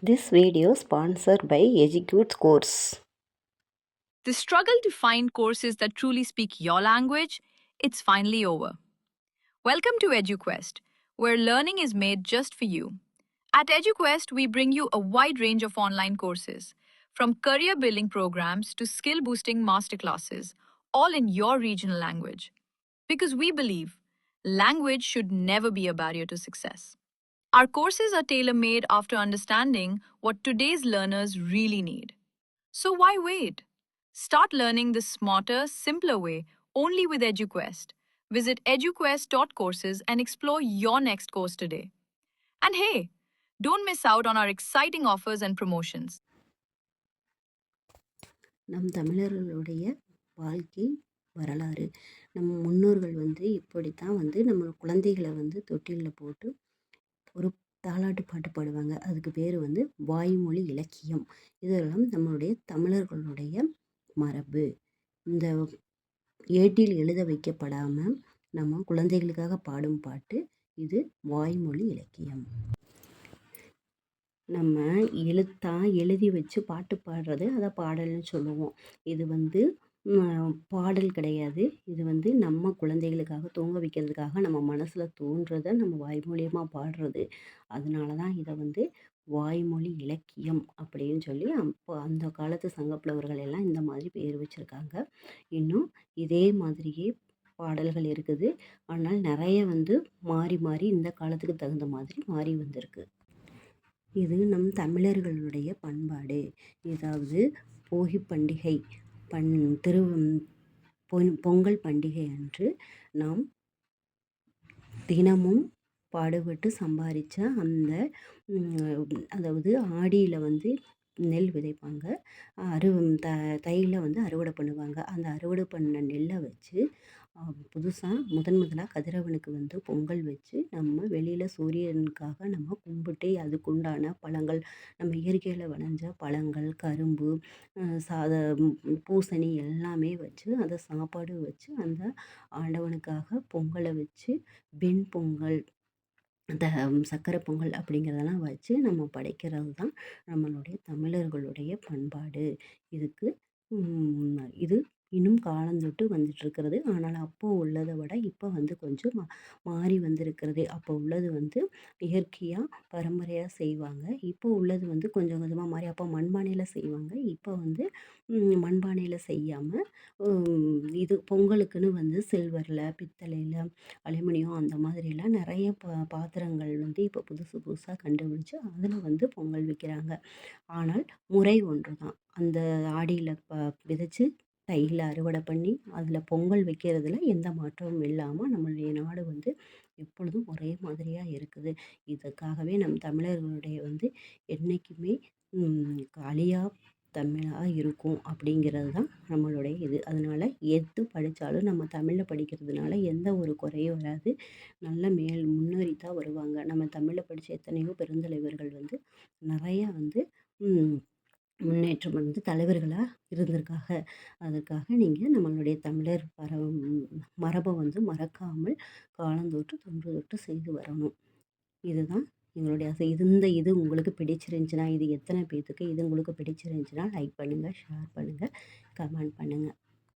This video sponsored by Educute Course. The struggle to find courses that truly speak your language, it's finally over. Welcome to EduQuest, where learning is made just for you. At EduQuest, we bring you a wide range of online courses, from career building programs to skill boosting masterclasses, all in your regional language. Because we believe language should never be a barrier to success. Our courses are tailor made after understanding what today's learners really need. So why wait? Start learning the smarter, simpler way only with EduQuest. Visit eduquest.courses and explore your next course today. And hey, don't miss out on our exciting offers and promotions. நம் தமிழர்களுடைய வாழ்க்கை வரலாறு நம்ம முன்னோர்கள் இப்படித்தான் நம்ம குழந்தைகளை தொட்டிலில் போட்டு ஒரு தாலாட்டு பாட்டு பாடுவாங்க. அதுக்கு பேர் வாய்மொழி இலக்கியம். இதெல்லாம் நம்மளுடைய தமிழர்களுடைய மரபு. இந்த ஏட்டில் எழுத வைக்கப்படாமல் நம்ம குழந்தைகளுக்காக பாடும் பாட்டு இது வாய்மொழி இலக்கியம். நம்ம எழுதி வச்சு பாட்டு பாடுறது அதை பாடல்னு சொல்லுவோம். இது பாடல் கிடையாது. இது நம்ம குழந்தைகளுக்காக தூங்க வைக்கிறதுக்காக நம்ம மனசில் தோன்றதை நம்ம வாய்மொழியமாக பாடுறது. அதனால தான் இதை வாய்மொழி இலக்கியம் அப்படின்னு சொல்லி அப்போ அந்த காலத்து சங்கப்புலவர்கள் எல்லாம் இந்த மாதிரி பேர் வச்சுருக்காங்க. இன்னும் இதே மாதிரியே பாடல்கள் இருக்குது. ஆனால் நிறைய மாறி மாறி இந்த காலத்துக்கு தகுந்த மாதிரி மாறி வந்திருக்கு. இது நம் தமிழர்களுடைய பண்பாடு. ஏதாவது போகி பண்டிகை பொங்கல் பண்டிகை அன்று நாம் தினமும் பாடுபட்டு சம்பாதிச்ச அந்த அதாவது ஆடியில் நெல் விதைப்பாங்க. தையில் அறுவடை பண்ணுவாங்க. அந்த அறுவடை பண்ண நெல்லை வச்சு புதுசாக முதலாக கதிரவனுக்கு பொங்கல் வச்சு நம்ம வெளியில் சூரியனுக்காக நம்ம கும்பிட்டு அதுக்குண்டான பழங்கள் நம்ம இயற்கையில் விளைஞ்ச பழங்கள், கரும்பு, பூசணி எல்லாமே வச்சு அதை சாப்பாடு வச்சு அந்த ஆண்டவனுக்காக பொங்கலை வச்சு வெண்பொங்கல், அந்த சக்கரை பொங்கல் அப்படிங்கிறதெல்லாம் வச்சு நம்ம படைக்கிறது தான் நம்மளுடைய தமிழர்களுடைய பண்பாடு. இது இன்னும் காலந்தொட்டு வந்துட்டுருக்கிறது. ஆனால் அப்போது உள்ளதை விட இப்போ கொஞ்சம் மாறி வந்திருக்கிறது. அப்போ உள்ளது இயற்கையாக பரம்பரையாக செய்வாங்க. இப்போ உள்ளது கொஞ்சம் கொஞ்சமாக மாறி அப்போ மண்பானையில் செய்வாங்க. இப்போ மண்பானையில் செய்யாமல் இது பொங்கலுக்குன்னு சில்வரில், பித்தளையில், அலுமினியம் அந்த மாதிரிலாம் நிறைய பாத்திரங்கள் இப்போ புதுசு புதுசாக கண்டுபிடிச்சு அதில் பொங்கல் வைக்கிறாங்க. ஆனால் முறை ஒன்று தான். அந்த ஆடியில் விதைச்சு தையில் அறுவடை பண்ணி அதில் பொங்கல் வைக்கிறதுல எந்த மாற்றமும் இல்லாமல் நம்மளுடைய நாடு எப்பொழுதும் ஒரே மாதிரியாக இருக்குது. இதுக்காகவே நம் தமிழர்களுடைய என்றைக்குமே அழியா தமிழாக இருக்கும் அப்படிங்கிறது தான் நம்மளுடைய இது. அதனால் எது படித்தாலும் நம்ம தமிழில் படிக்கிறதுனால எந்த ஒரு குறையும் வராது. நல்ல முன்னேறி தான் வருவாங்க. நம்ம தமிழில் படித்த எத்தனையோ பெருந்தலைவர்கள் நிறையா முன்னேற்றம் தலைவர்களாக இருந்திருக்காங்க. அதுக்காக நீங்கள் நம்மளுடைய தமிழர் மரபை மறக்காமல் காலந்தொட்டு தொன்று தொட்டு செய்து வரணும். இதுதான் எங்களுடைய ஆசை. இது உங்களுக்கு பிடிச்சிருந்துச்சுன்னா, இது எத்தனை பேர்த்துக்கு இது உங்களுக்கு பிடிச்சிருந்துச்சுன்னா லைக் பண்ணுங்கள், ஷேர் பண்ணுங்கள், கமெண்ட் பண்ணுங்கள்.